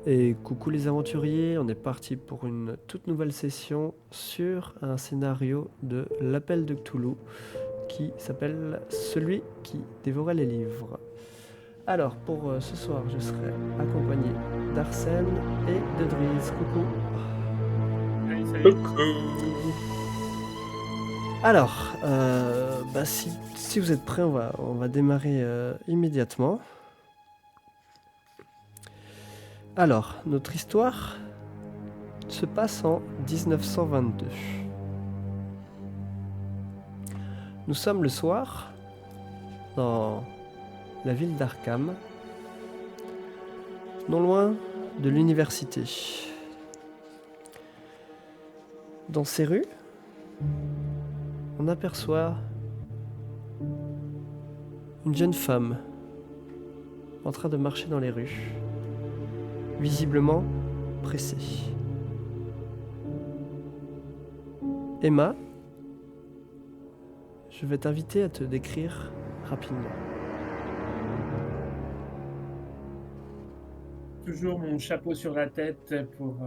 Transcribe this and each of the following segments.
Et coucou les aventuriers, on est parti pour une toute nouvelle session sur un scénario de l'Appel de Cthulhu qui s'appelle Celui qui dévorait les livres. Alors pour ce soir, je serai accompagné d'Arsène et de Driz. Coucou. Salut, salut. Coucou. Alors, si vous êtes prêts, on va démarrer immédiatement. Alors, notre histoire se passe en 1922. Nous sommes le soir dans la ville d'Arkham, non loin de l'université. Dans ces rues, on aperçoit une jeune femme en train de marcher dans les rues, visiblement pressée. Emma, je vais t'inviter à te décrire rapidement. Toujours mon chapeau sur la tête pour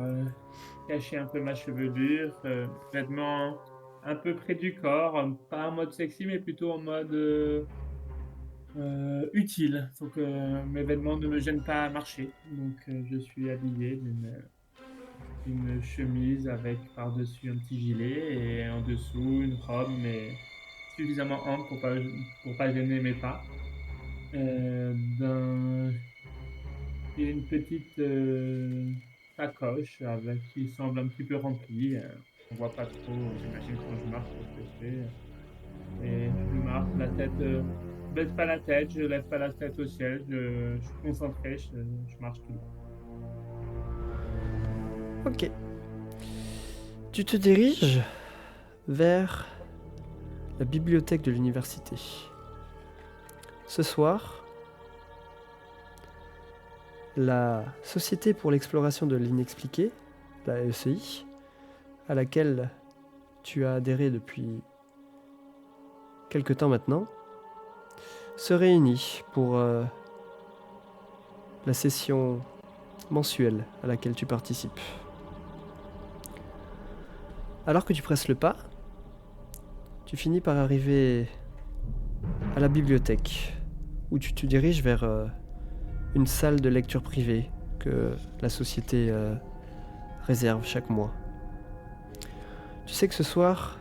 cacher un peu ma chevelure. Vêtements un peu près du corps, pas en mode sexy, mais plutôt en mode utile. Faut que mes vêtements ne me gênent pas à marcher. Donc je suis habillé d'une chemise avec par-dessus un petit gilet et en dessous une robe, mais suffisamment ample pour pas gêner mes pas. D'un Il y a une petite sacoche qui semble un petit peu remplie. On voit pas trop, j'imagine quand je marche ce que je fais. Et je marche, la tête, je baisse pas la tête, je lève pas la tête au ciel, je suis concentré, je marche tout droit. Ok. Tu te diriges vers la bibliothèque de l'université. Ce soir, la Société pour l'exploration de l'inexpliqué, la SEI, à laquelle tu as adhéré depuis quelque temps maintenant, se réunit pour la session mensuelle à laquelle tu participes. Alors que tu presses le pas, tu finis par arriver à la bibliothèque, où tu te diriges vers une salle de lecture privée que la société réserve chaque mois. Tu sais que ce soir,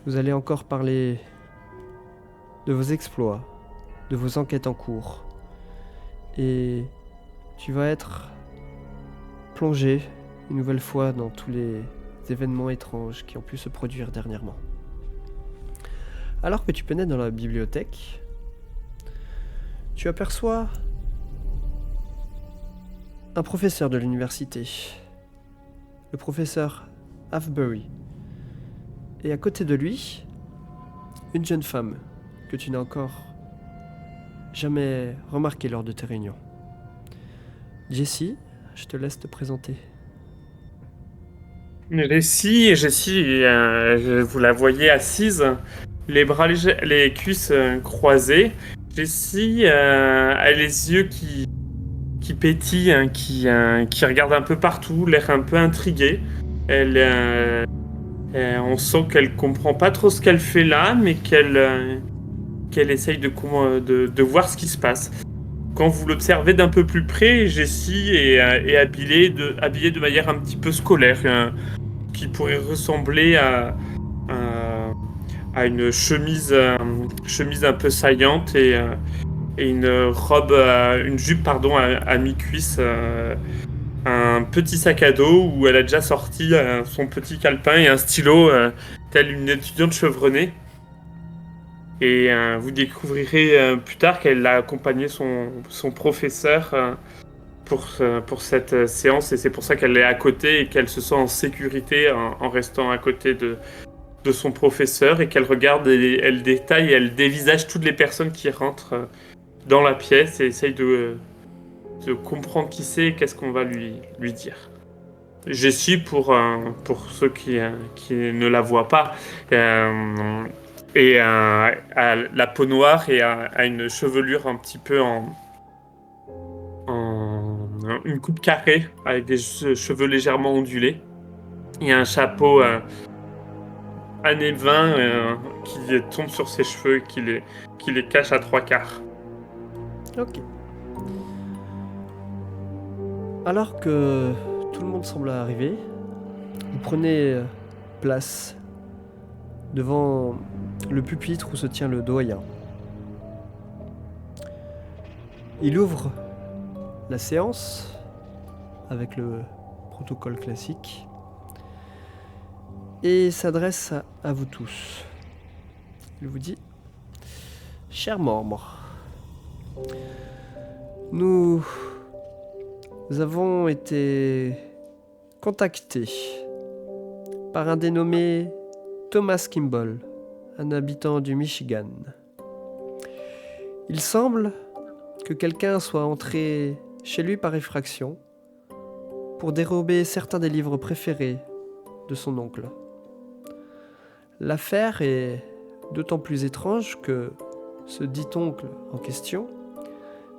vous allez encore parler de vos exploits, de vos enquêtes en cours, et tu vas être plongé une nouvelle fois dans tous les événements étranges qui ont pu se produire dernièrement. Alors que tu pénètres dans la bibliothèque, tu aperçois un professeur de l'université, le professeur Avebury, et à côté de lui, une jeune femme que tu n'as encore jamais remarquée lors de tes réunions. Jessie, je te laisse te présenter. Jessie, vous la voyez assise, les bras les cuisses croisées. Jessie a les yeux qui pétillent, hein, qui regardent un peu partout, l'air un peu intriguée. On sent qu'elle comprend pas trop ce qu'elle fait là, mais qu'elle essaye de voir ce qui se passe. Quand vous l'observez d'un peu plus près, Jessie est habillée de manière un petit peu scolaire, qui pourrait ressembler à une chemise un peu saillante et une robe, une jupe pardon, à mi-cuisse, un petit sac à dos où elle a déjà sorti son petit calepin et un stylo, telle une étudiante chevronnée. Et vous découvrirez plus tard qu'elle a accompagné son professeur pour cette séance, et c'est pour ça qu'elle est à côté et qu'elle se sent en sécurité en restant à côté de son professeur, et qu'elle regarde et elle détaille et elle dévisage toutes les personnes qui rentrent dans la pièce et essaye de comprendre qui c'est et qu'est-ce qu'on va lui dire. Jessie, pour ceux qui ne la voient pas, et a la peau noire et a une chevelure un petit peu une coupe carrée avec des cheveux légèrement ondulés et un chapeau années 20 qui tombe sur ses cheveux et qui les cache à 3/4. Ok. Alors que tout le monde semble arriver, vous prenez place devant le pupitre où se tient le doyen. Il ouvre la séance avec le protocole classique et s'adresse à vous tous. Il vous dit: chers membres, nous avons été contactés par un dénommé Thomas Kimball, un habitant du Michigan. Il semble que quelqu'un soit entré chez lui par effraction pour dérober certains des livres préférés de son oncle. L'affaire est d'autant plus étrange que ce dit oncle en question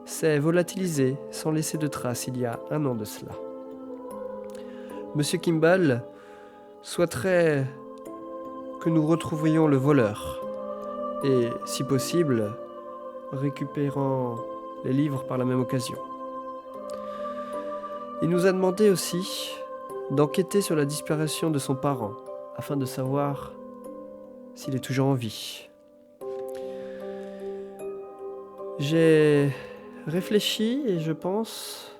s'est volatilisé sans laisser de traces il y a 1 an de cela. Monsieur Kimball souhaiterait que nous retrouvions le voleur et, si possible, récupérant les livres par la même occasion. Il nous a demandé aussi d'enquêter sur la disparition de son parent afin de savoir s'il est toujours en vie. J'ai réfléchi et je pense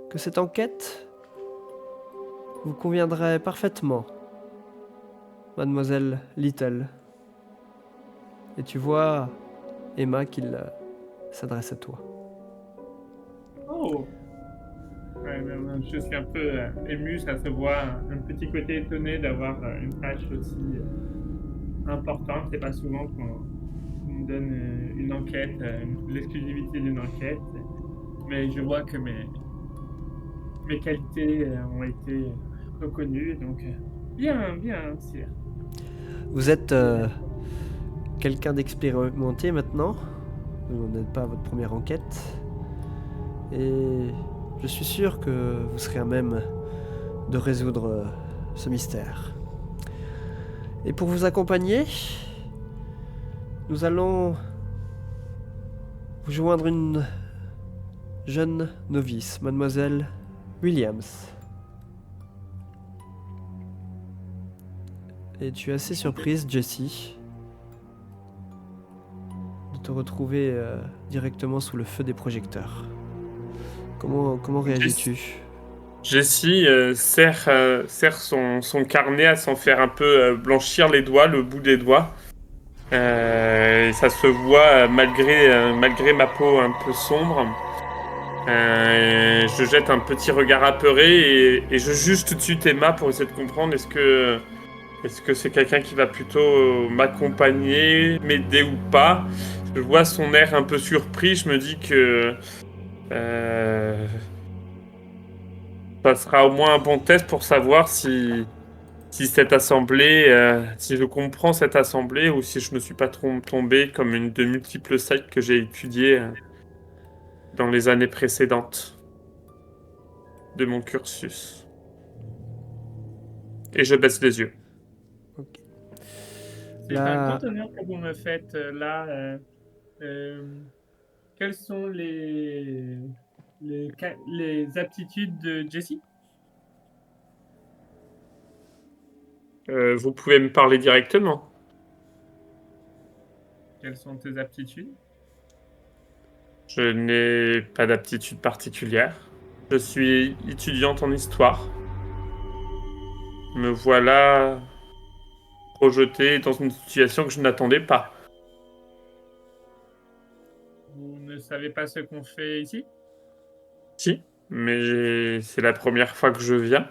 que cette enquête vous conviendrait parfaitement, Mademoiselle Little. Et tu vois Emma qui s'adresse à toi. Oh! Ouais, je suis un peu ému, ça se voit, un petit côté étonné d'avoir une tâche aussi importante. C'est pas souvent qu'on me donne une enquête, l'exclusivité d'une enquête, mais je vois que mes qualités ont été reconnues, donc bien, sire. Vous êtes quelqu'un d'expérimenté maintenant. Vous n'êtes pas à votre première enquête. Et je suis sûr que vous serez à même de résoudre ce mystère. Et pour vous accompagner, nous allons vous joindre une jeune novice, Mademoiselle Williams. Et tu es assez surprise, Jessie, de te retrouver directement sous le feu des projecteurs. Comment réagis-tu ? Jessie serre son carnet à s'en faire un peu blanchir les doigts, le bout des doigts. Et ça se voit malgré ma peau un peu sombre. Je jette un petit regard apeuré et je juge tout de suite Emma pour essayer de comprendre est-ce que c'est quelqu'un qui va plutôt m'accompagner, m'aider ou pas. Je vois son air un peu surpris, je me dis que ça sera au moins un bon test pour savoir si cette assemblée, si je comprends cette assemblée ou si je me suis pas tombé comme une de multiples sectes que j'ai étudiées dans les années précédentes de mon cursus. Et je baisse les yeux. Ok. C'est un grand honneur que vous me faites là. Quelles sont les aptitudes de Jessie? Vous pouvez me parler directement. Quelles sont tes aptitudes? Je n'ai pas d'aptitude particulière. Je suis étudiante en histoire. Me voilà projeté dans une situation que je n'attendais pas. Vous ne savez pas ce qu'on fait ici? Si, mais c'est la première fois que je viens.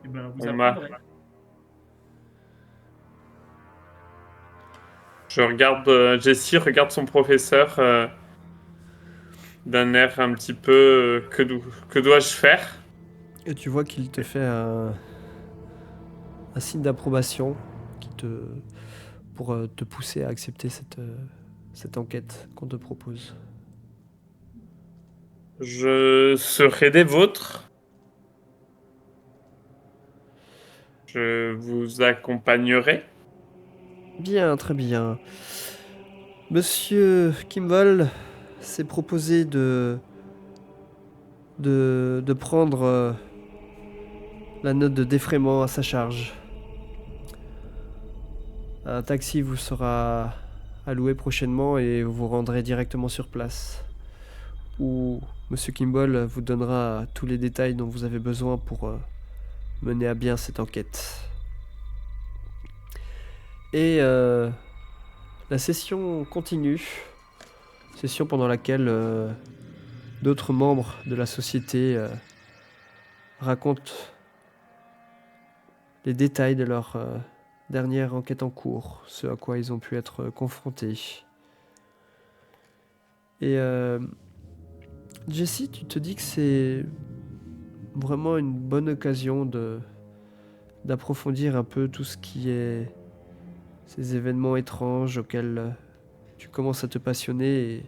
Eh ben, vous On m'a- apprendrez. Je regarde, Jessie regarde son professeur d'un air un petit peu que dois-je faire? Et tu vois qu'il te fait un signe d'approbation pour te pousser à accepter cette enquête qu'on te propose. Je serai des vôtres. Je vous accompagnerai. Bien, très bien. Monsieur Kimball s'est proposé de prendre la note de défraiement à sa charge. Un taxi vous sera alloué prochainement et vous vous rendrez directement sur place, où Monsieur Kimball vous donnera tous les détails dont vous avez besoin pour mener à bien cette enquête. Et la session continue, session pendant laquelle d'autres membres de la société racontent les détails de leur dernière enquête en cours, ce à quoi ils ont pu être confrontés. Et Jessie, tu te dis que c'est vraiment une bonne occasion d'approfondir un peu tout ce qui est ces événements étranges auxquels tu commences à te passionner et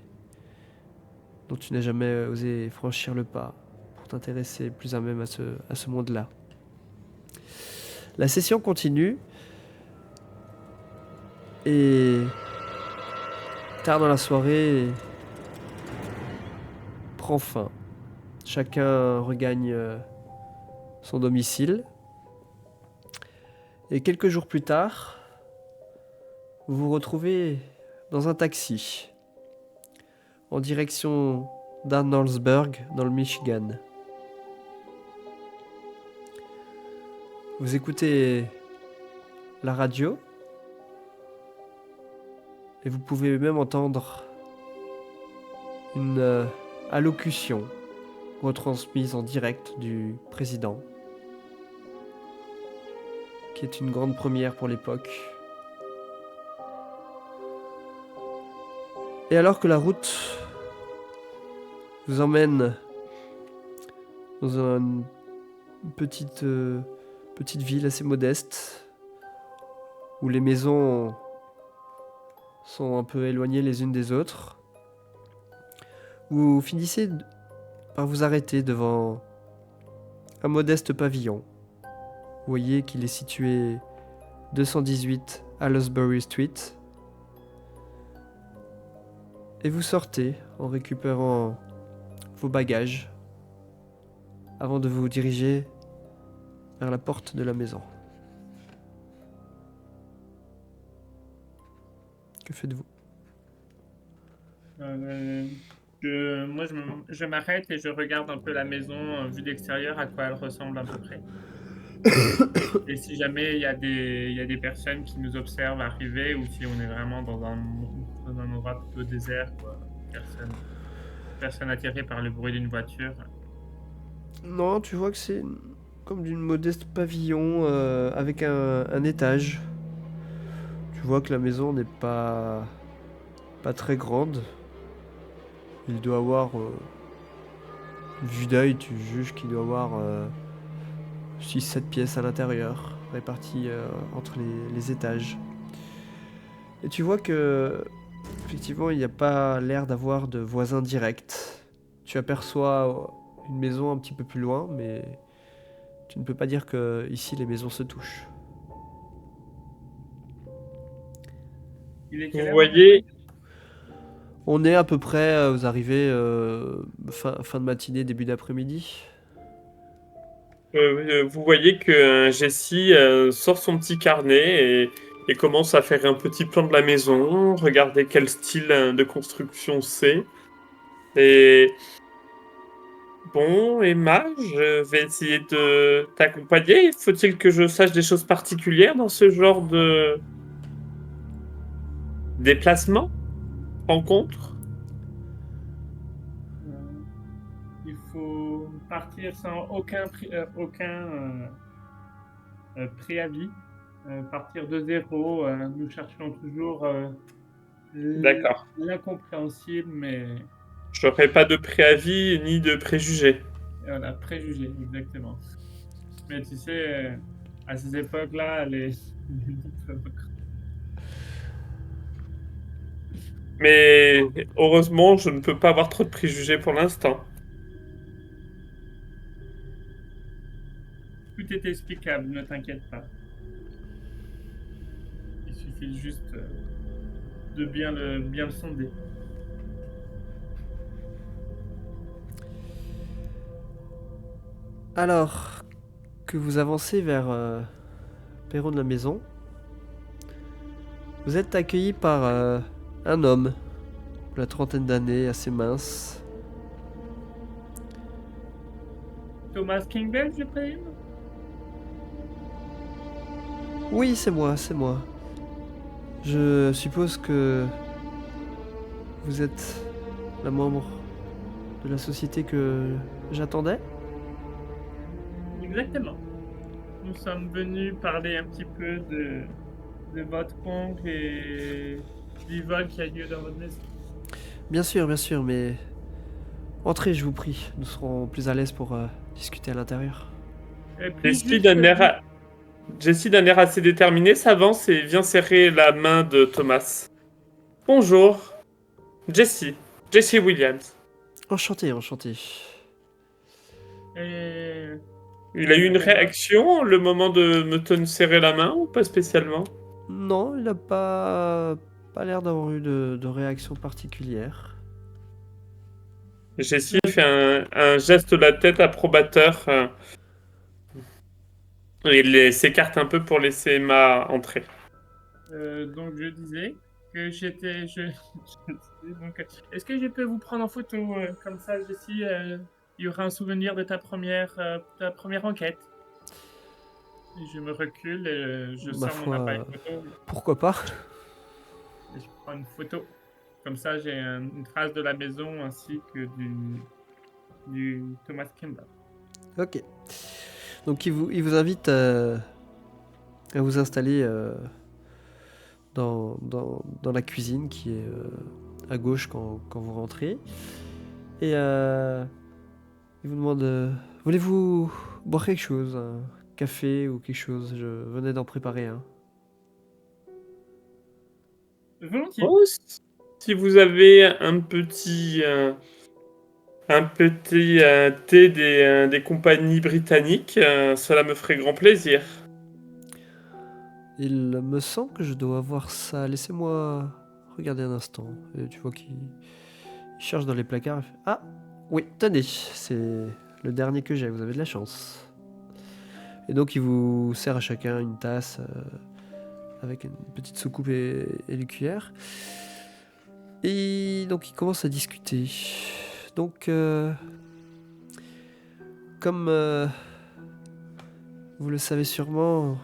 dont tu n'as jamais osé franchir le pas pour t'intéresser plus à même à ce monde-là. La session continue et tard dans la soirée prend fin. Chacun regagne son domicile. Et quelques jours plus tard, vous vous retrouvez dans un taxi en direction d'Arnoldsburg dans le Michigan. Vous écoutez la radio et vous pouvez même entendre une allocution retransmise en direct du président, qui est une grande première pour l'époque. Et alors que la route vous emmène dans une petite ville assez modeste, où les maisons sont un peu éloignées les unes des autres, vous finissez par vous arrêter devant un modeste pavillon. Vous voyez qu'il est situé 218 Aylesbury Street. Et vous sortez en récupérant vos bagages avant de vous diriger vers la porte de la maison. Que faites-vous ? Moi, je m'arrête et je regarde un peu la maison vue d'extérieur, à quoi elle ressemble à peu près. Et si jamais il y a des personnes qui nous observent arriver, ou si on est vraiment dans un endroit plutôt désert, quoi. Personne attirée par le bruit d'une voiture. Non, tu vois que c'est comme d'une modeste pavillon avec un étage. Tu vois que la maison n'est pas très grande. Il doit avoir, vue d'œil, tu juges qu'il doit avoir 6-7 pièces à l'intérieur, réparties entre les étages. Et tu vois que, effectivement, il n'y a pas l'air d'avoir de voisins directs. Tu aperçois une maison un petit peu plus loin, mais tu ne peux pas dire que ici les maisons se touchent. Il est Vous quelle heure? voyez, On est à peu près aux arrivées fin de matinée, début d'après-midi. vous voyez que Jessie sort son petit carnet et commence à faire un petit plan de la maison, regarder quel style de construction c'est. Et bon, Emma, je vais essayer de t'accompagner. Faut-il que je sache des choses particulières dans ce genre de déplacement, rencontre? Il faut partir sans aucun préavis, partir de zéro. Nous cherchons toujours D'accord. l'incompréhensible, mais Je n'aurai pas de préavis ni de préjugés. voilà, préjugé, exactement. Mais tu sais, à ces époques-là, Mais heureusement, je ne peux pas avoir trop de préjugés pour l'instant. tout est explicable, ne t'inquiète pas. Il suffit juste de bien le sonder. Alors que vous avancez vers le perron de la maison, vous êtes accueilli par un homme de la trentaine d'années, assez mince. Thomas Kingbell, je présume? Oui, c'est moi, c'est moi. Je suppose que vous êtes la membre de la société que j'attendais. Exactement. Nous sommes venus parler un petit peu de votre oncle et du vol qui a lieu dans votre maison. Bien sûr, mais entrez, je vous prie. Nous serons plus à l'aise pour discuter à l'intérieur. Et puis Jessie, d'un air assez déterminé, s'avance et vient serrer la main de Thomas. Bonjour, Jessie. Jessie Williams. Enchanté. Et... Il a eu une réaction le moment de me serrer la main ou pas spécialement? Non, il n'a pas l'air d'avoir eu de réaction particulière. Jessie fait un geste de la tête approbateur. Et il s'écarte un peu pour laisser Emma entrer. donc je disais que donc, est-ce que je peux vous prendre en photo comme ça, Jessie, il y aura un souvenir de ta première enquête. Et je me recule et je Ma sors mon foi, appareil photo pourquoi pas? et je prends une photo. Comme ça, j'ai une trace de la maison ainsi que du Thomas Kimball. Ok. Donc il vous invite à vous installer dans la cuisine qui est à gauche quand vous rentrez. Et il vous demande voulez-vous boire quelque chose? Un café ou quelque chose? Je venais d'en préparer un. Volontiers. Oh, si vous avez un petit thé des compagnies britanniques, cela me ferait grand plaisir. Il me semble que je dois avoir ça. Laissez-moi regarder un instant. Et tu vois qu'il cherche dans les placards. Il fait, ah, oui, tenez, c'est le dernier que j'ai. Vous avez de la chance. Et donc il vous sert à chacun une tasse avec une petite soucoupe et une cuillère. Et donc il commence à discuter. Donc, comme vous le savez sûrement,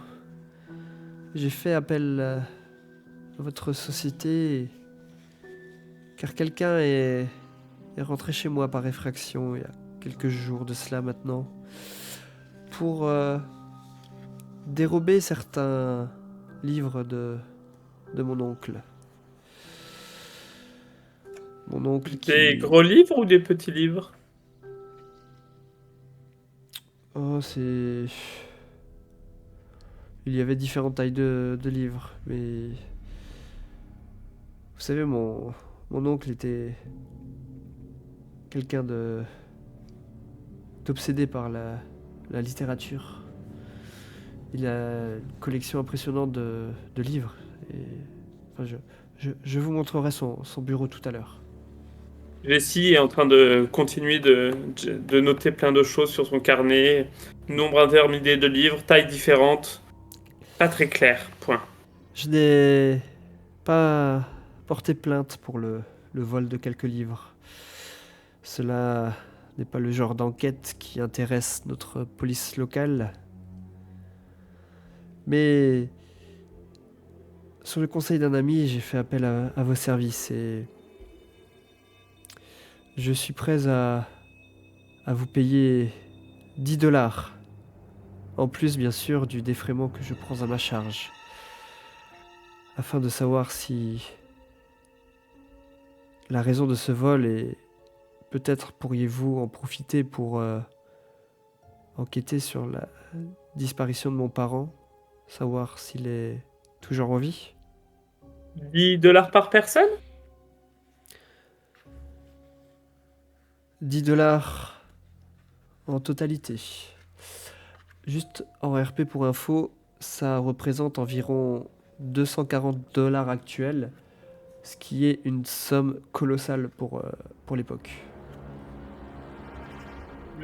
j'ai fait appel à votre société car quelqu'un est rentré chez moi par effraction il y a quelques jours de cela maintenant pour dérober certains livres de mon oncle. Mon oncle qui... Des gros livres ou des petits livres? Oh, c'est... Il y avait différentes tailles de livres, mais... Vous savez, mon oncle était quelqu'un d'obsédé par la littérature. Il a une collection impressionnante de livres. Et... Enfin, je vous montrerai son bureau tout à l'heure. Jessie est en train de continuer de noter plein de choses sur son carnet. Nombre intermédiaire de livres, tailles différentes. Pas très clair, point. Je n'ai pas porté plainte pour le vol de quelques livres. Cela n'est pas le genre d'enquête qui intéresse notre police locale. Mais sur le conseil d'un ami, j'ai fait appel à vos services et je suis prêt à vous payer 10 $. En plus, bien sûr, du défraiement que je prends à ma charge. Afin de savoir si la raison de ce vol est... Peut-être pourriez-vous en profiter pour enquêter sur la disparition de mon parent, savoir s'il est toujours en vie. 10 $ par personne? 10 $ en totalité. Juste en RP pour info, ça représente environ 240 $ actuels, ce qui est une somme colossale pour l'époque.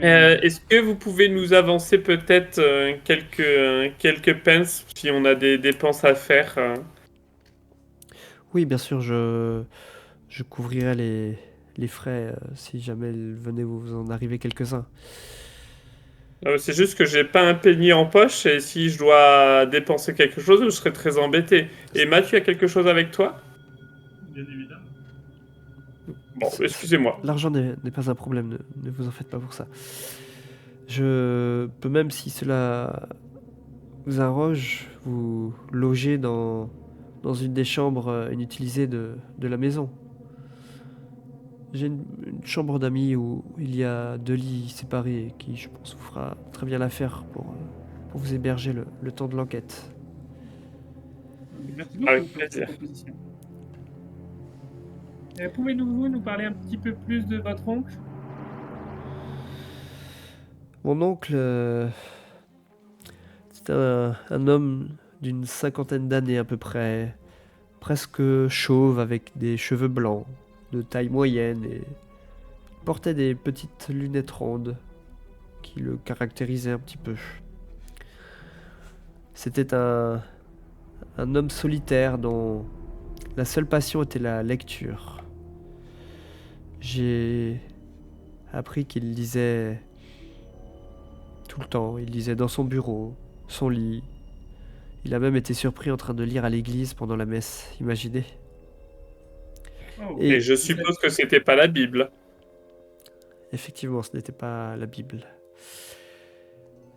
Est-ce que vous pouvez nous avancer peut-être quelques pence si on a des dépenses à faire Oui, bien sûr, je couvrirai les frais si jamais il venait vous en arriver quelques-uns. C'est juste que j'ai pas un penny en poche et si je dois dépenser quelque chose, je serais très embêté. Emma, tu as quelque chose avec toi? Bien évidemment. Bon, excusez-moi. L'argent n'est pas un problème, ne vous en faites pas pour ça. Je peux même, si cela vous arrange, vous loger dans une des chambres inutilisées de la maison. J'ai une chambre d'amis où il y a 2 lits séparés qui, je pense, vous fera très bien l'affaire pour vous héberger le temps de l'enquête. Merci beaucoup Avec pour cette plaisir. proposition. Pouvez-vous nous parler un petit peu plus de votre oncle? Mon oncle, c'est un homme d'une 50aine d'années à peu près, presque chauve avec des cheveux blancs, de taille moyenne et portait des petites lunettes rondes qui le caractérisaient un petit peu. C'était un homme solitaire dont la seule passion était la lecture. J'ai appris qu'il lisait tout le temps. Il lisait dans son bureau, son lit. Il a même été surpris en train de lire à l'église pendant la messe, imaginez. Oh, Et Et je suppose que c'était pas la Bible. effectivement, ce n'était pas la Bible.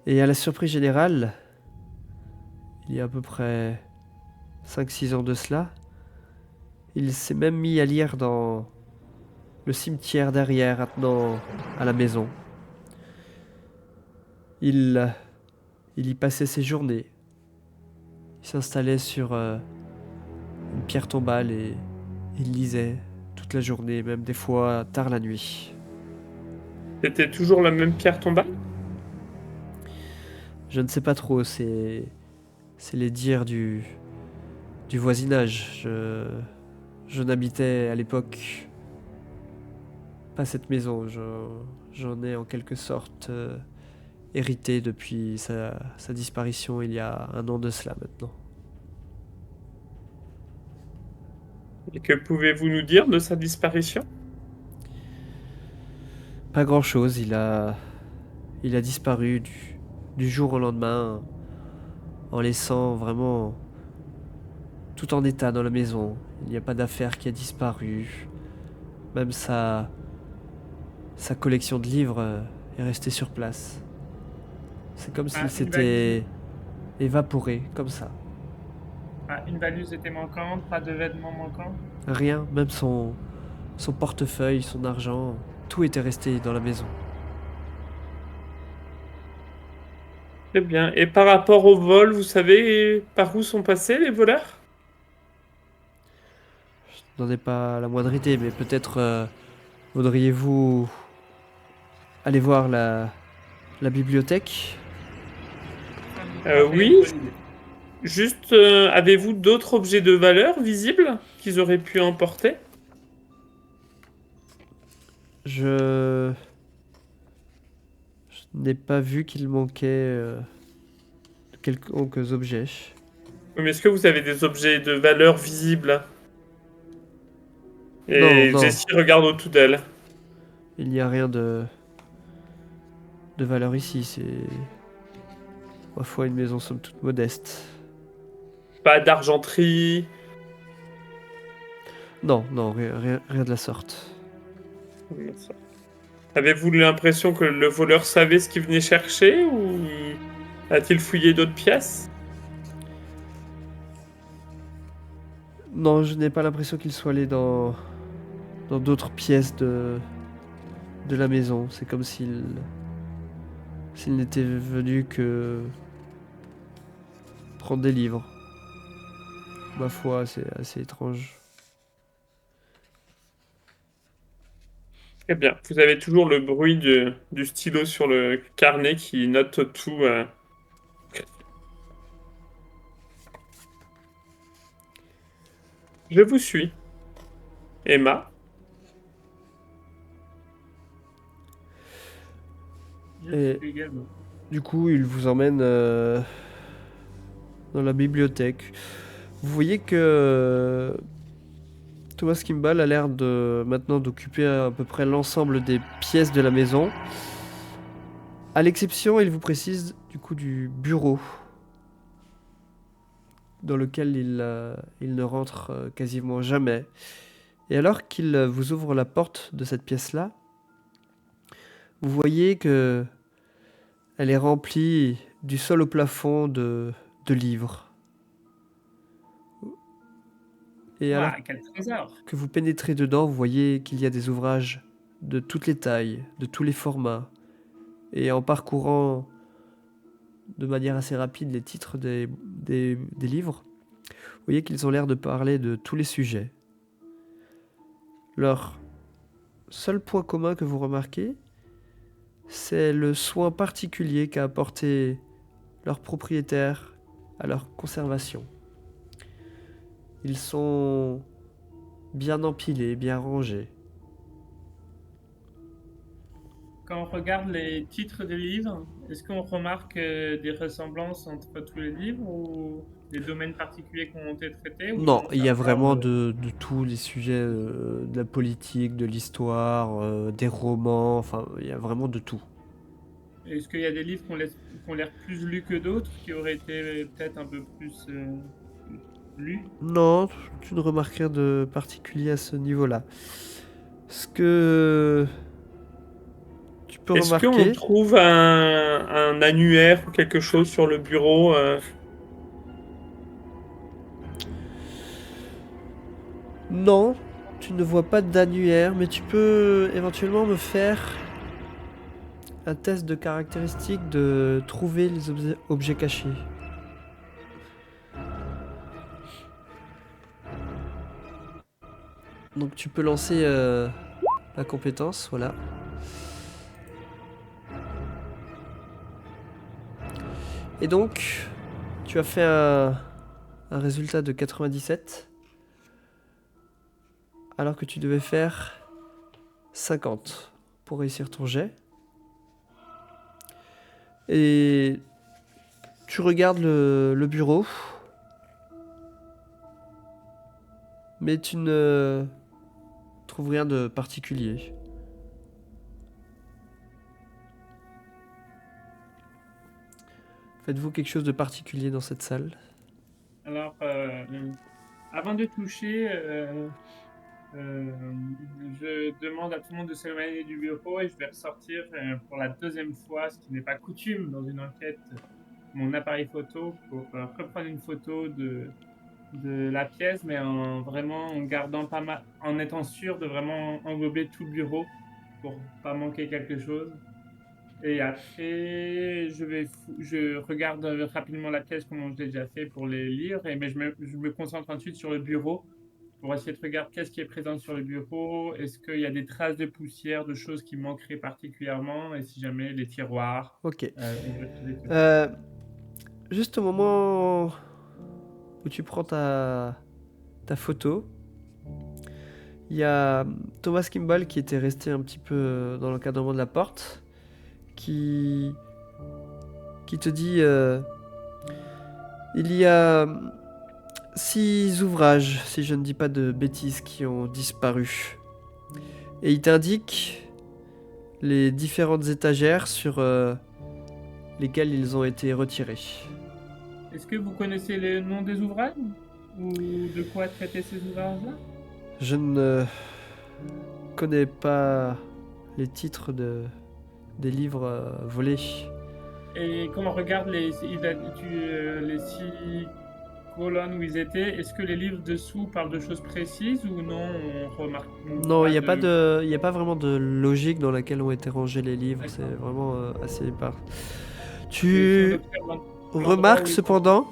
Et à la surprise générale, il y a à peu près 5-6 ans de cela, il s'est même mis à lire dans le cimetière derrière, attenant à la maison. Il y passait ses journées. Il s'installait sur une pierre tombale et il lisait toute la journée, même des fois tard la nuit. C'était toujours la même pierre tombale? Je ne sais pas trop, c'est les dires du voisinage. Je n'habitais à l'époque pas cette maison. J'en ai en quelque sorte hérité depuis sa disparition il y a 1 an de cela maintenant. Et que pouvez-vous nous dire de sa disparition? Pas grand-chose, il a disparu du jour au lendemain en laissant vraiment tout en état dans la maison. Il n'y a pas d'affaire qui a disparu. Même sa collection de livres est restée sur place. C'est comme s'il une s'était évaporé, comme ça. une valise était manquante, pas de vêtements manquants. Rien, même son portefeuille, son argent, tout était resté dans la maison. Très bien. Et par rapport au vol, vous savez par où sont passés les voleurs? Je n'en ai pas la moindre idée, mais peut-être voudriez-vous aller voir la bibliothèque? Ça me paraît Oui. une bonne idée. Juste, avez-vous d'autres objets de valeur visibles qu'ils auraient pu emporter? Je n'ai pas vu qu'il manquait de quelques objets. Oui, mais est-ce que vous avez des objets de valeur visibles? Non, Et non, Jessie regarde autour d'elle. il n'y a rien de valeur ici. C'est, ma foi, une maison somme toute modeste. Pas d'argenterie. Non, non, rien de la sorte. Avez-vous l'impression que le voleur savait ce qu'il venait chercher ou a-t-il fouillé d'autres pièces? Non, je n'ai pas l'impression qu'il soit allé dans d'autres pièces de la maison. C'est comme s'il n'était venu que prendre des livres. Ma foi, c'est assez étrange. Très bien. Vous avez toujours le bruit du stylo sur le carnet qui note tout. Je vous suis. Emma. Je Et- suis également. Du coup, il vous emmène dans la bibliothèque. Vous voyez que Thomas Kimball a l'air de maintenant d'occuper à peu près l'ensemble des pièces de la maison. À l'exception, il vous précise, du coup, du bureau dans lequel il ne rentre quasiment jamais. Et alors qu'il vous ouvre la porte de cette pièce-là, vous voyez que elle est remplie du sol au plafond de livres. Et alors Ouah, quel trésor! que vous pénétrez dedans, vous voyez qu'il y a des ouvrages de toutes les tailles, de tous les formats. Et en parcourant de manière assez rapide les titres des livres, vous voyez qu'ils ont l'air de parler de tous les sujets. Leur seul point commun que vous remarquez, c'est le soin particulier qu'a apporté leur propriétaire à leur conservation. Ils sont bien empilés, bien rangés. Quand on regarde les titres des livres, est-ce qu'on remarque des ressemblances entre tous les livres ou des domaines particuliers qui ont été traités ou Non, il y a ça parle vraiment de tous les sujets, de la politique, de l'histoire, des romans, enfin, il y a vraiment de tout. Est-ce qu'il y a des livres qui ont l'air plus lus que d'autres, qui auraient été peut-être un peu plus lus? Non, tu ne remarques rien de particulier à ce niveau-là. Ce que tu peux Est-ce qu'on remarquer, trouve un annuaire ou quelque chose sur le bureau non, tu ne vois pas d'annuaire, mais tu peux éventuellement me faire un test de caractéristiques de trouver les objets cachés. Donc tu peux lancer la compétence, voilà. Et donc, tu as fait un résultat de 97, alors que tu devais faire 50 pour réussir ton jet. Et tu regardes le bureau, mais tu ne trouves rien de particulier. Faites-vous quelque chose de particulier dans cette salle? Alors, avant de toucher, je demande à tout le monde de s'éloigner du bureau et je vais ressortir pour la deuxième fois, ce qui n'est pas coutume dans une enquête, mon appareil photo pour reprendre une photo de la pièce, mais vraiment en gardant pas mal, en étant sûr de vraiment englober tout le bureau pour pas manquer quelque chose. Et après, je regarde rapidement la pièce comme je l'ai déjà fait pour les lire, mais je me concentre ensuite sur le bureau pour essayer de regarder qu'est-ce qui est présent sur le bureau, est-ce qu'il y a des traces de poussière, de choses qui manqueraient particulièrement, et si jamais les tiroirs, Ok. ouverture des tiroirs. Juste au moment où tu prends ta photo, il y a Thomas Kimball qui était resté un petit peu dans l'encadrement de la porte, qui te dit il y a 6 ouvrages, si je ne dis pas de bêtises, qui ont disparu. Et il t'indique les différentes étagères sur lesquelles ils ont été retirés. Est-ce que vous connaissez le nom des ouvrages ou de quoi traiter ces ouvrages-là? Je ne connais pas les titres des livres volés. Et quand on regarde les 6 colonnes où ils étaient, est-ce que les livres dessous parlent de choses précises ou non, on remarque Non, il n'y a de... il y a pas vraiment de logique dans laquelle ont été rangés les livres. D'accord. C'est vraiment assez épars. Et si Tu on observe l'endroit remarques où ils- cependant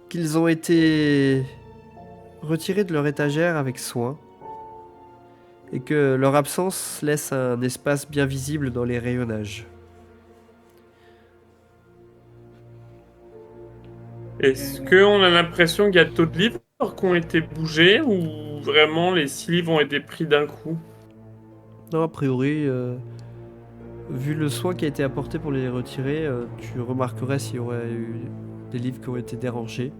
qu'ils ont été retirés de leur étagère avec soin et que leur absence laisse un espace bien visible dans les rayonnages. Est-ce qu'on a l'impression qu'il y a d'autres livres qui ont été bougés ou vraiment les 6 livres ont été pris d'un coup? Non, a priori, vu le soin qui a été apporté pour les retirer, tu remarquerais s'il y aurait eu des livres qui ont été dérangés.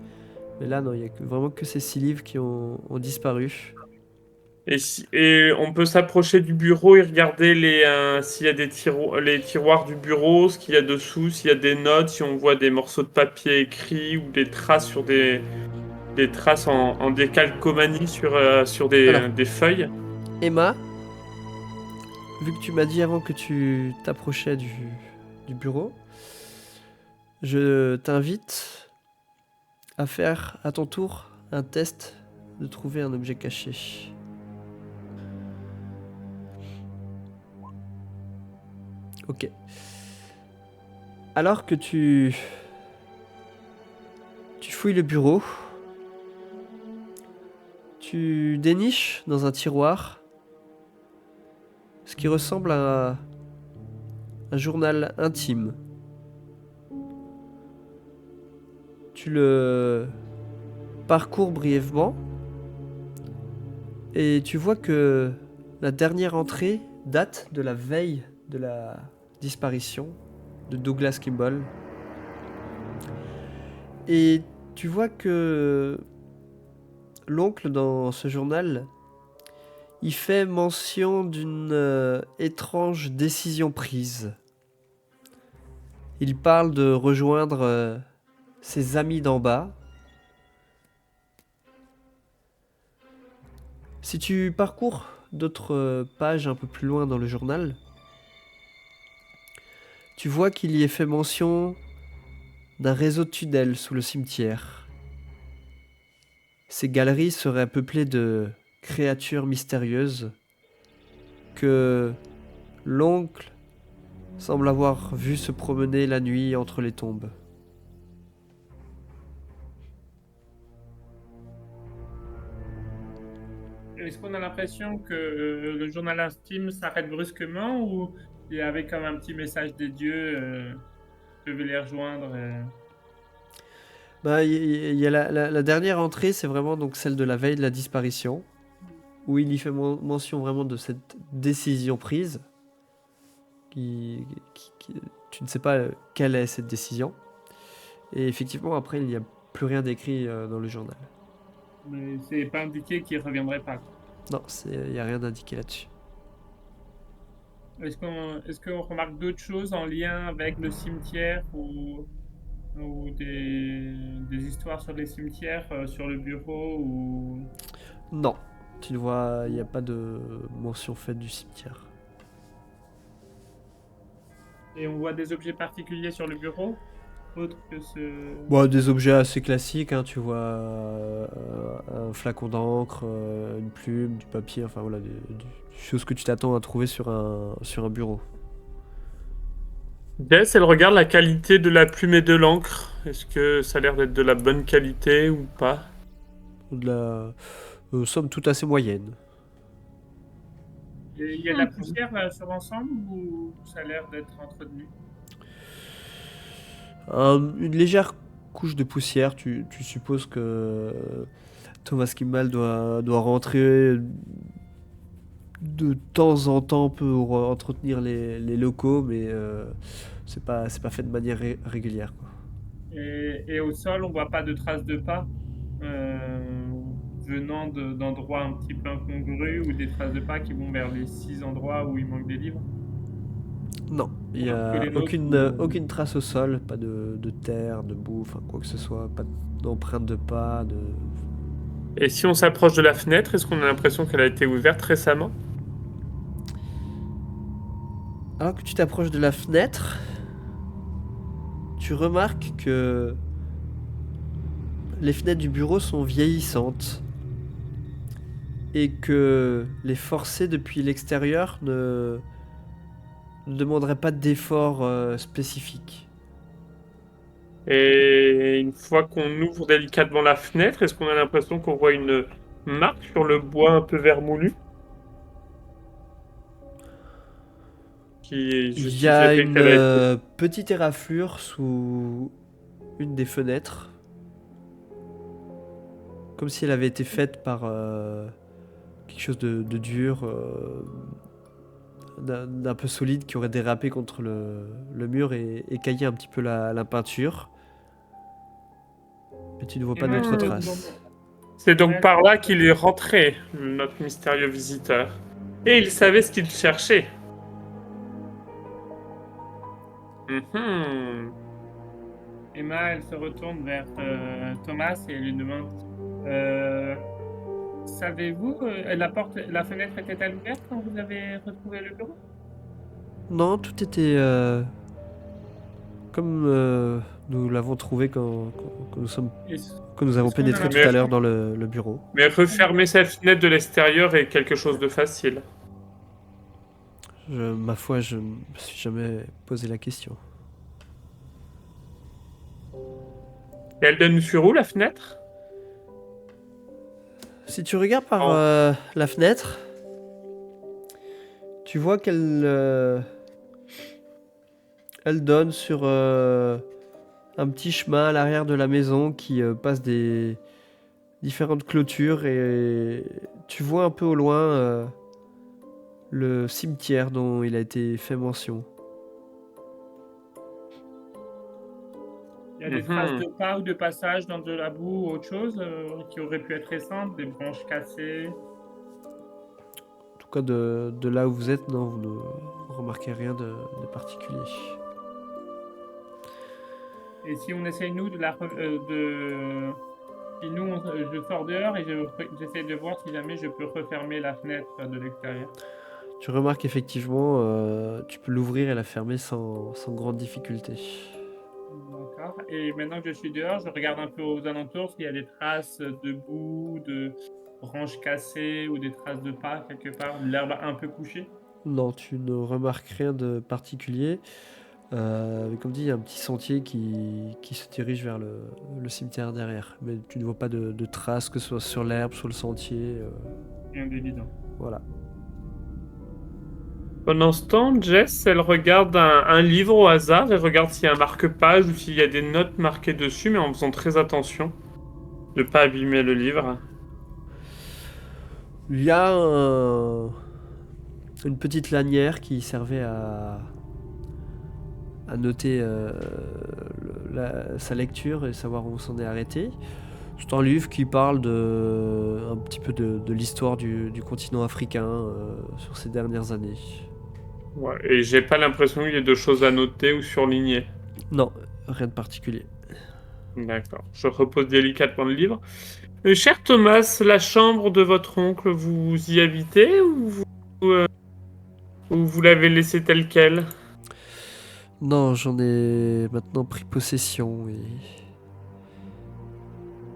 Mais là, non, il y a vraiment que ces 6 livres qui ont disparu. Et on peut s'approcher du bureau et regarder s'il y a les tiroirs du bureau, ce qu'il y a dessous, s'il y a des notes, si on voit des morceaux de papier écrits ou des traces sur des traces en décalcomanie sur Alors. des feuilles. Emma, vu que tu m'as dit avant que tu t'approchais du bureau, je t'invite à faire à ton tour un test de trouver un objet caché. Ok. Alors que tu fouilles le bureau, tu déniches dans un tiroir ce qui ressemble à un journal intime. Tu le parcours brièvement et tu vois que la dernière entrée date de la veille de la disparition de Douglas Kimball. Et tu vois que l'oncle dans ce journal, il fait mention d'une étrange décision prise. Il parle de rejoindre ses amis d'en bas. Si tu parcours d'autres pages un peu plus loin dans le journal, tu vois qu'il y est fait mention d'un réseau de tunnels sous le cimetière. Ces galeries seraient peuplées de créatures mystérieuses que l'oncle semble avoir vu se promener la nuit entre les tombes. Est-ce qu'on a l'impression que le journal intime s'arrête brusquement ou il y avait comme un petit message des dieux je vais les rejoindre Bah, il y a la dernière entrée, c'est vraiment donc celle de la veille de la disparition, où il y fait mention vraiment de cette décision prise. Tu ne sais pas quelle est cette décision. Et effectivement, après, il n'y a plus rien d'écrit dans le journal. Mais c'est pas indiqué qu'ils reviendraient pas. Non, il n'y a rien d'indiqué là-dessus. Est-ce qu'on remarque d'autres choses en lien avec le cimetière ou des histoires sur les cimetières, sur le bureau ou... Non, tu le vois, il n'y a pas de mention faite du cimetière. Et on voit des objets particuliers sur le bureau, autres que ce... Bon, des objets assez classiques, hein, tu vois un flacon d'encre, une plume, du papier, enfin voilà, des choses que tu t'attends à trouver sur un bureau. Jess, elle regarde la qualité de la plume et de l'encre. Est-ce que ça a l'air d'être de la bonne qualité ou pas? De la somme toute assez moyenne. Et il y a de la poussière sur l'ensemble ou ça a l'air d'être entretenu? Une légère couche de poussière, tu supposes que Thomas Kimball doit rentrer de temps en temps pour entretenir les locaux, mais c'est pas fait de manière régulière, quoi. Et au sol, on voit pas de traces de pas venant d'endroits un petit peu incongrus ou des traces de pas qui vont vers les 6 endroits où il manque des livres. Non, il n'y Alors que a les nôtres, aucune trace au sol, pas de terre, de boue, enfin quoi que ce soit, pas d'empreinte de pas, de... Et si on s'approche de la fenêtre, est-ce qu'on a l'impression qu'elle a été ouverte récemment? Alors que tu t'approches de la fenêtre, tu remarques que les fenêtres du bureau sont vieillissantes et que les forcer depuis l'extérieur ne demanderaient pas d'efforts spécifiques. Et une fois qu'on ouvre délicatement la fenêtre, est-ce qu'on a l'impression qu'on voit une marque sur le bois un peu vermoulu? Qui Il y a justifierait une qu'elle a été... petite éraflure sous une des fenêtres comme si elle avait été faite par quelque chose de dur, d'un peu solide qui aurait dérapé contre le mur et écaillé un petit peu la peinture. Mais tu ne vois pas d'autres traces. C'est donc Ouais. par là qu'il est rentré, notre mystérieux visiteur. Et il savait ce qu'il cherchait. Mhm. Emma, elle se retourne vers Thomas et lui demande savez-vous, la fenêtre était-elle ouverte quand vous avez retrouvé le bureau? Non, tout était comme nous l'avons trouvé Et quand nous avons est-ce qu'on en pénétré a tout à Mais- l'heure dans le bureau. Mais refermer sa fenêtre de l'extérieur est quelque chose de facile. Ma foi, je ne me suis jamais posé la question. Et elle donne sur où, la fenêtre? Si tu regardes par Oh. la fenêtre, tu vois elle donne sur un petit chemin à l'arrière de la maison qui passe des différentes clôtures et tu vois un peu au loin le cimetière dont il a été fait mention. il y a des Mhm. traces de pas ou de passage dans de la boue ou autre chose qui auraient pu être récentes, des branches cassées? En tout cas, de là où vous êtes, non, vous ne remarquez rien de particulier. Et si on essaye, nous, Si nous, je sors dehors et j'essaie de voir si jamais je peux refermer la fenêtre de l'extérieur. Tu remarques effectivement, tu peux l'ouvrir et la fermer sans grande difficulté. D'accord. Et maintenant que je suis dehors, je regarde un peu aux alentours s'il y a des traces de boue, de branches cassées ou des traces de pas quelque part, de l'herbe un peu couchée. Non, tu ne remarques rien de particulier. Mais comme dit, il y a un petit sentier qui se dirige vers le cimetière derrière. Mais tu ne vois pas de traces, que ce soit sur l'herbe, sur le sentier. Rien d'évident. Voilà. Pendant ce temps, Jess, elle regarde un livre au hasard et regarde s'il y a un marque-page ou s'il y a des notes marquées dessus, mais en faisant très attention de ne pas abîmer le livre. Il y a une petite lanière qui servait à noter sa lecture et savoir où on s'en est arrêté. C'est un livre qui parle un petit peu de l'histoire du continent africain sur ces dernières années. Ouais, et j'ai pas l'impression qu'il y ait de choses à noter ou surligner. Non, rien de particulier. D'accord. Je repose délicatement le livre. Cher Thomas, la chambre de votre oncle, vous y habitez ou vous l'avez laissée telle quelle? Non, j'en ai maintenant pris possession et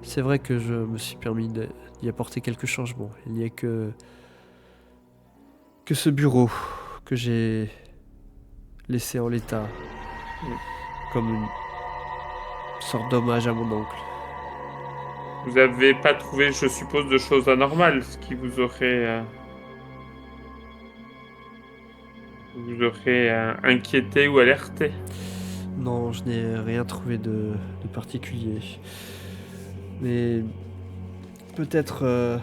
c'est vrai que je me suis permis d'y apporter quelques changements. Il n'y a que ce bureau que j'ai laissé en l'état comme une sorte d'hommage à mon oncle. Vous avez pas trouvé, je suppose, de choses anormales, ce qui vous aurait inquiété ou alerté. Non, je n'ai rien trouvé de particulier. Mais peut-être,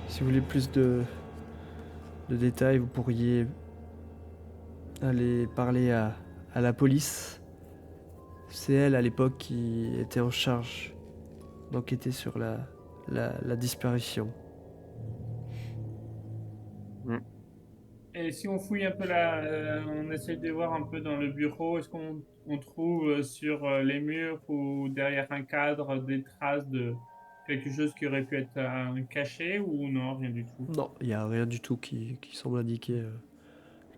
si vous voulez plus de détails, vous pourriez aller parler à la police. C'est elle, à l'époque, qui était en charge d'enquêter sur la disparition. Et si on fouille un peu là, on essaie de voir un peu dans le bureau, est-ce qu'on trouve sur les murs ou derrière un cadre des traces de quelque chose qui aurait pu être caché ou non, rien du tout? Non, il n'y a rien du tout qui semble indiquer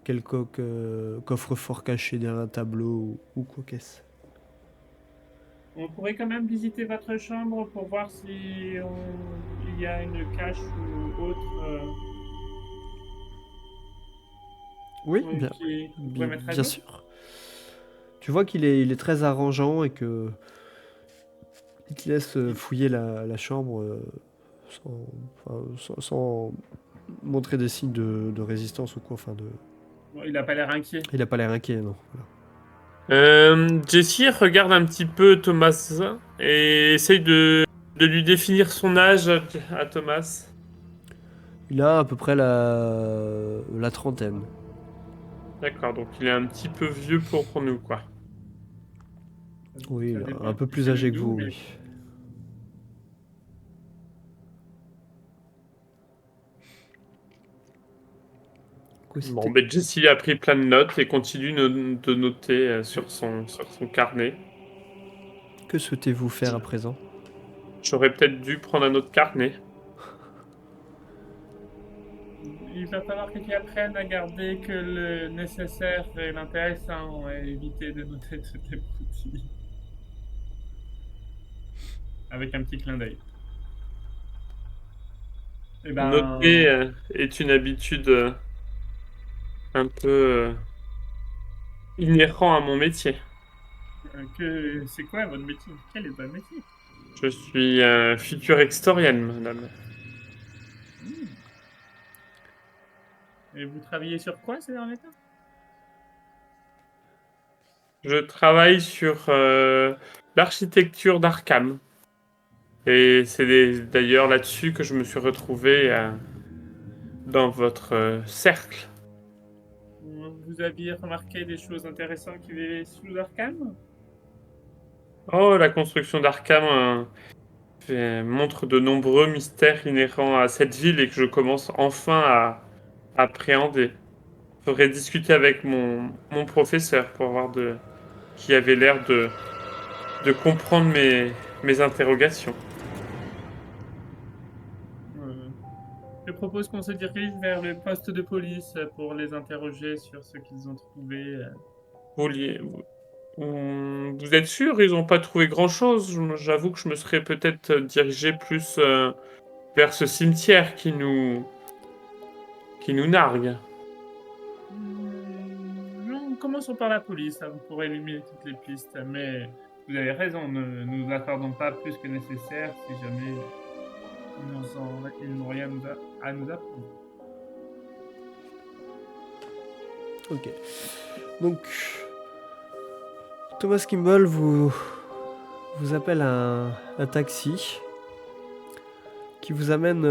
quelconque coffre-fort caché derrière un tableau ou quoi qu'est-ce. On pourrait quand même visiter votre chambre pour voir si il y a une cache ou autre Oui, bien, qu'on pourrait mettre à bien jour. sûr. Tu vois il est très arrangeant et que il te laisse fouiller la chambre sans montrer des signes de résistance ou quoi. Bon, il n'a pas l'air inquiet. Il a pas l'air inquiet, non. Voilà. Jessie regarde un petit peu Thomas et essaye de de lui définir son âge à Thomas. Il a à peu près la trentaine. D'accord, donc il est un petit peu vieux pour nous, quoi. Oui, Ça dépend un peu qui plus fait le âgé que doux, vous, mais oui. Quoi, Bon, c'était- ben Jessie a pris plein de notes et continue de noter sur son carnet. Que souhaitez-vous faire à présent? J'aurais peut-être dû prendre un autre carnet. il va falloir que tu apprennes à garder que le nécessaire et l'intéressant et éviter de noter toutes les broutilles. Avec un petit clin d'œil. Eh Noter ben, est une habitude un peu inhérent à mon métier. c'est quoi votre métier? Quel est votre métier? Je suis futur historienne, madame. Hmm. Et vous travaillez sur quoi ces derniers temps? Je travaille sur l'architecture d'Arkham. Et c'est d'ailleurs là-dessus que je me suis retrouvé dans votre cercle. Vous aviez remarqué des choses intéressantes qui vivaient sous Arkham? Oh, la construction d'Arkham montre de nombreux mystères inhérents à cette ville et que je commence enfin à appréhender. Faudrait discuter avec mon professeur pour voir qui avait l'air de comprendre mes interrogations. Euh, je propose qu'on se dirige vers le poste de police pour les interroger sur ce qu'ils ont trouvé. Vous, vous êtes sûr? Ils n'ont pas trouvé grand-chose. J'avoue que je me serais peut-être dirigé plus vers ce cimetière qui nous nargue. Non, commençons par la police, ça vous pourrez éliminer toutes les pistes. Mais vous avez raison, ne nous attardons pas plus que nécessaire si jamais ils n'ont rien à nous apprendre. Ok. Donc, Thomas Kimball vous appelle un taxi qui vous amène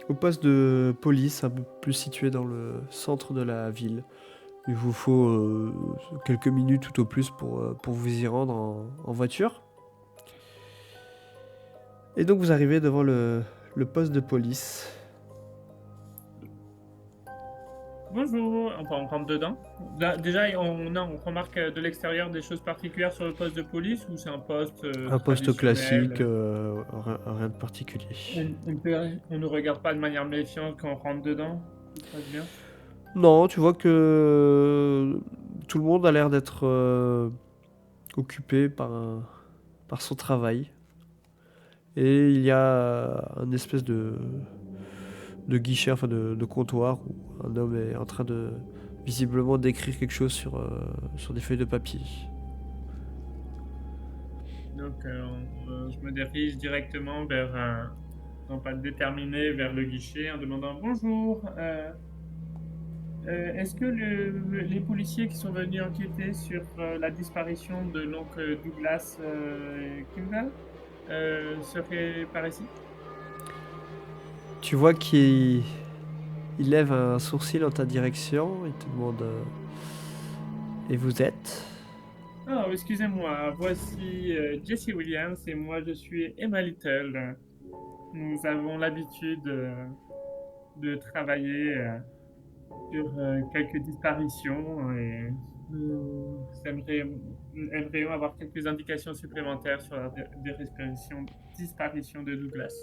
au poste de police un peu plus situé dans le centre de la ville. Il vous faut quelques minutes tout au plus pour vous y rendre en voiture. Et donc vous arrivez devant le poste de police. Bonjour, enfin, on rentre dedans. Déjà, on remarque de l'extérieur des choses particulières sur le poste de police ou c'est un poste Un poste classique, traditionnel? rien de particulier. On ne regarde pas de manière méfiante quand on rentre dedans. Tout se passe bien. Non, tu vois que tout le monde a l'air d'être occupé par son travail. Et il y a un espèce de guichet, enfin de comptoir, où un homme est en train de visiblement d'écrire quelque chose sur des feuilles de papier. Donc, je me dirige directement vers non pas déterminé, vers le guichet en demandant bonjour. Est-ce que les policiers qui sont venus enquêter sur la disparition de l'oncle Douglas Kimball seraient par ici? Tu vois qu'il il lève un sourcil en ta direction, il te demande et vous êtes? Oh, excusez-moi, voici Jesse Williams et moi je suis Emma Little. Nous avons l'habitude de travailler sur quelques disparitions et nous aimerions avoir quelques indications supplémentaires sur la disparition de Douglas.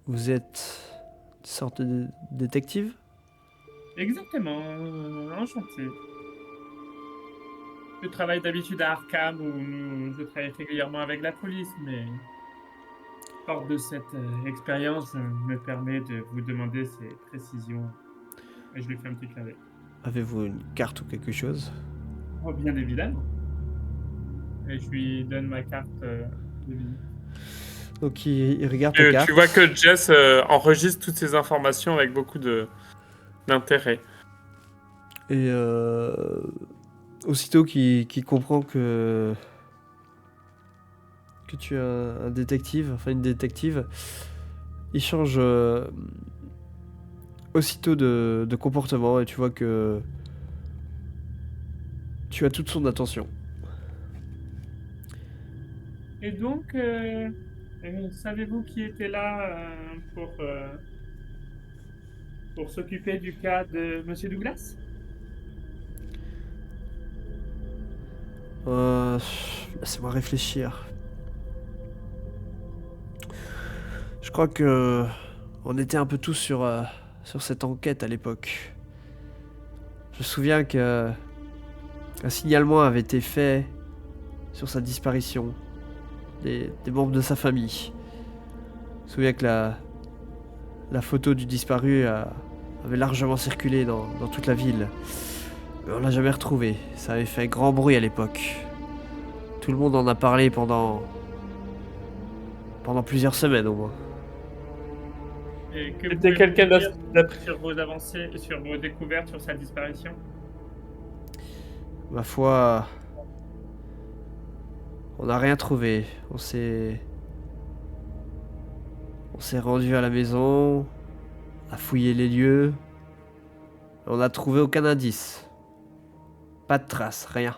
Vous êtes une sorte de détective? Exactement, enchanté. Je travaille d'habitude à Arkham où je travaille régulièrement avec la police, mais fort de cette expérience, je me permets de vous demander ces précisions. Et je lui fais un petit clin d'œil. Avez-vous une carte ou quelque chose? Oh, bien évidemment. Et je lui donne ma carte de visite. Donc il regarde ta carte. Tu vois que Jess enregistre toutes ces informations avec beaucoup d'intérêt. Et aussitôt qu'il comprend que que tu es un détective, enfin une détective, il change aussitôt de comportement et tu vois que tu as toute son attention. Et donc, savez-vous qui était là pour s'occuper du cas de Monsieur Douglas? Laissez-moi réfléchir. Je crois que on était un peu tous sur cette enquête à l'époque. Je me souviens que un signalement avait été fait sur sa disparition des membres de sa famille. Je me souviens que la photo du disparu avait largement circulé dans toute la ville. Mais on l'a jamais retrouvé. Ça avait fait grand bruit à l'époque. Tout le monde en a parlé pendant plusieurs semaines au moins. Et que C'était pouvez-vous quelqu'un nous dire d'après. sur vos avancées, sur vos découvertes sur sa disparition? Ma foi, on n'a rien trouvé. On s'est rendu à la maison, on a fouillé les lieux. On n'a trouvé aucun indice. Pas de traces, rien.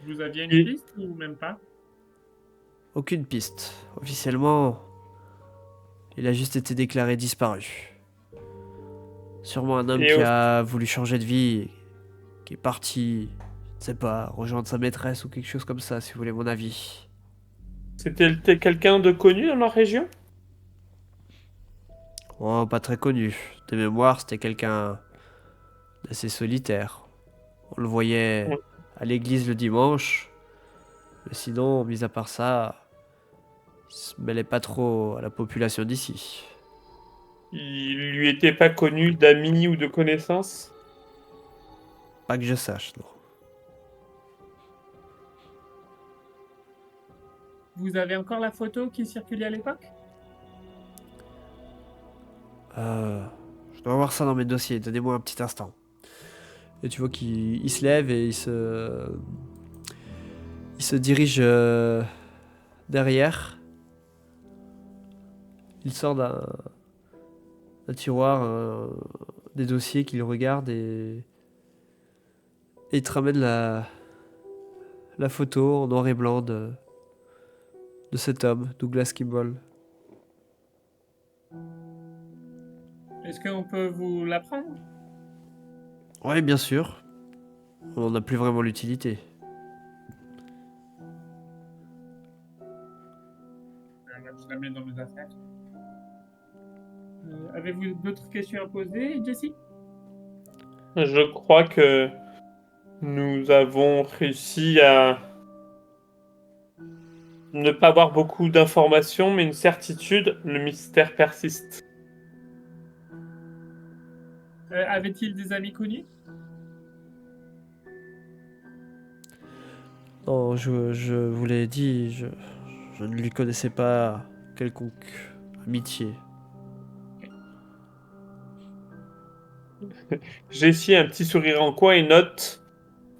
Vous aviez une Et piste ou même pas? Aucune piste. Officiellement, il a juste été déclaré disparu. Sûrement un homme et qui au- a voulu changer de vie, qui est parti, je ne sais pas, rejoindre sa maîtresse ou quelque chose comme ça, si vous voulez mon avis. c'était quelqu'un de connu dans la région? Oh, pas très connu. De mémoire, c'était quelqu'un d'assez solitaire. On le voyait Ouais. à l'église le dimanche, mais sinon, mis à part ça, il se mêlait pas trop à la population d'ici. Il lui était pas connu d'amis ou de connaissances? Pas que je sache, non. Vous avez encore la photo qui circulait à l'époque? Je dois avoir ça dans mes dossiers, donnez-moi un petit instant. Et tu vois qu'il se lève et il se dirige derrière. Il sort d'un tiroir des dossiers qu'il regarde et il te ramène la photo en noir et blanc de cet homme, Douglas Kimball. Est-ce qu'on peut vous la prendre? Ouais, bien sûr. On n'a plus vraiment l'utilité. Je la mets dans mes affaires. Avez-vous d'autres questions à poser, Jessie? Je crois que nous avons réussi à ne pas avoir beaucoup d'informations, mais une certitude, le mystère persiste. Avait-il des amis connus? Non, je vous l'ai dit, je ne lui connaissais pas quelconque amitié. Jessie a un petit sourire en coin et note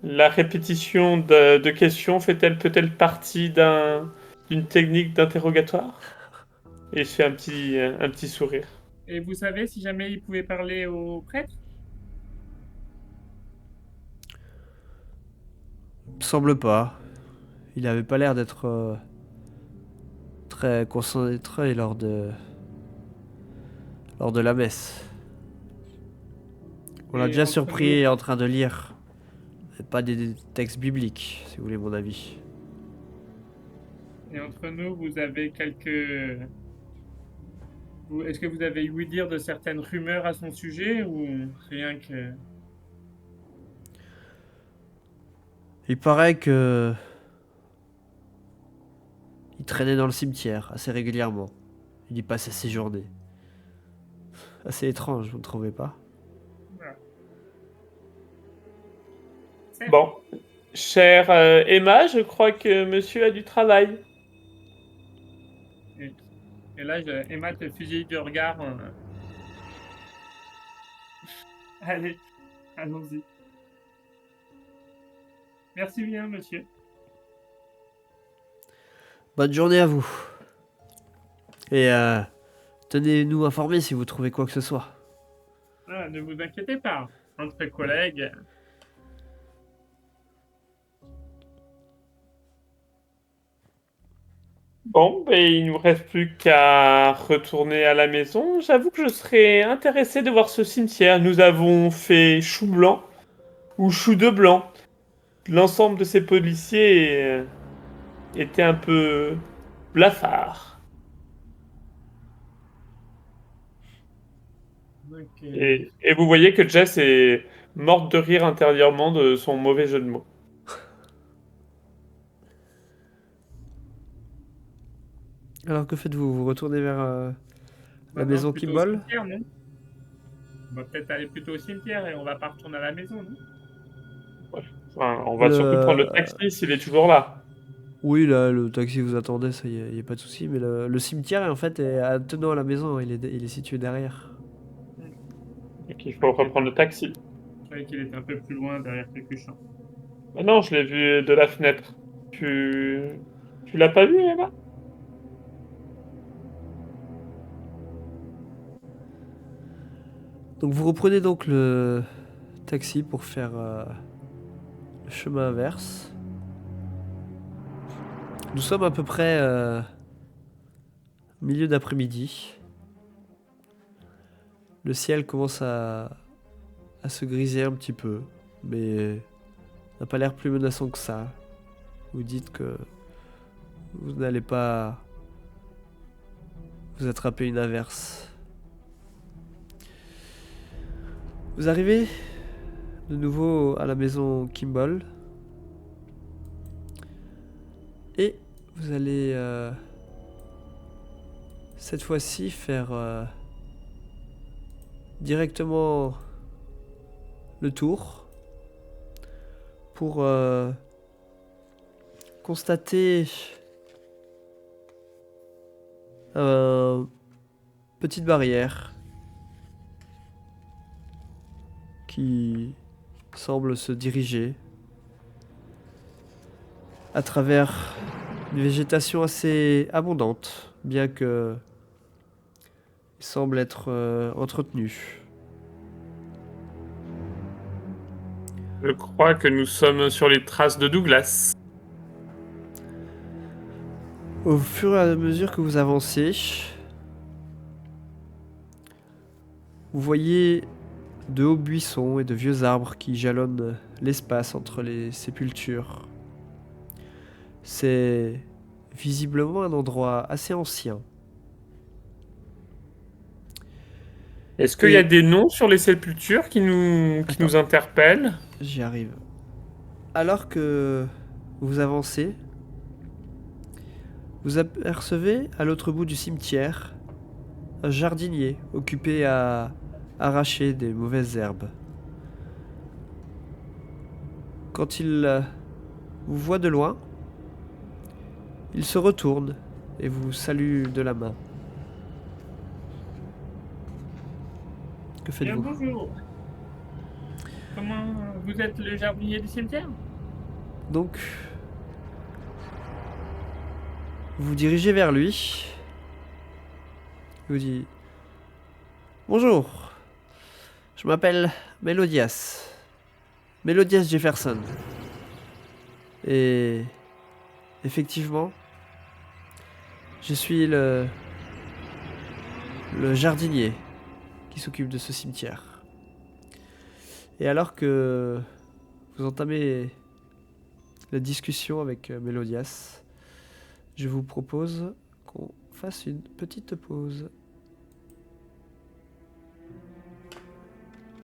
la répétition de questions peut-elle partie d'une technique d'interrogatoire? Et je fais un petit sourire. Et vous savez si jamais il pouvait parler au prêtre? Il me semble pas. Il avait pas l'air d'être très concentré lors de la messe. On l'a Et déjà entre surpris en train de lire. Mais pas des textes bibliques, si vous voulez mon avis. Et entre nous, vous avez quelques... Est-ce que vous avez ouï dire de certaines rumeurs à son sujet ou rien que... Il paraît que il traînait dans le cimetière assez régulièrement. Il y passait ses journées. Assez étrange, vous ne trouvez pas? Voilà. Certes. Bon, chère Emma, je crois que monsieur a du travail. Et, et là, Emma te fusille du regard. Allez, allons-y. Merci bien, monsieur. Bonne journée à vous. Et tenez-nous informés si vous trouvez quoi que ce soit. Ah, ne vous inquiétez pas. Entre collègues, Bon, ben, il nous reste plus qu'à retourner à la maison. J'avoue que je serais intéressé de voir ce cimetière. Nous avons fait chou blanc ou chou de blanc. L'ensemble de ces policiers était un peu blafard. ok. Et vous voyez que Jess est morte de rire intérieurement de son mauvais jeu de mots. Alors que faites-vous? Vous retournez vers la Maintenant, maison plutôt au Kimball? cimetière, non? On va peut-être aller plutôt au cimetière et on va pas retourner à la maison, non? Enfin, on va surtout prendre le taxi s'il est toujours là. Oui, là, le taxi vous attendait, ça y a pas de souci. Mais le cimetière, en fait, est attenant à la maison. Il est situé derrière. Et qu'il faut reprendre le taxi. Je croyais qu'il était un peu plus loin derrière quelques champs. Ah non, je l'ai vu de la fenêtre. Tu l'as pas vu, Emma? Donc vous reprenez donc le taxi pour faire le chemin inverse. Nous sommes à peu près milieu d'après-midi. Le ciel commence à se griser un petit peu, mais n'a pas l'air plus menaçant que ça. Vous dites que vous n'allez pas vous attraper une averse. Vous arrivez de nouveau à la maison Kimball. Et vous allez cette fois-ci faire directement le tour pour constater une petite barrière qui semble se diriger à travers une végétation assez abondante, bien que il semble être entretenu. Je crois que nous sommes sur les traces de Douglas. Au fur et à mesure que vous avancez, vous voyez de hauts buissons et de vieux arbres qui jalonnent l'espace entre les sépultures. C'est visiblement un endroit assez ancien. Est-ce qu'il y a des noms sur les sépultures qui nous interpellent? J'y arrive. Alors que vous avancez, vous apercevez à l'autre bout du cimetière un jardinier occupé à arracher des mauvaises herbes. Quand il vous voit de loin, il se retourne et vous salue de la main. Que Bien, faites-vous? bonjour. Comment vous êtes le jardinier du cimetière? Donc, vous vous dirigez vers lui. Il vous dit: Bonjour, je m'appelle Melodias. Melodias Jefferson. Et effectivement, je suis le jardinier qui s'occupe de ce cimetière. Et alors que vous entamez la discussion avec Melodias, je vous propose qu'on fasse une petite pause.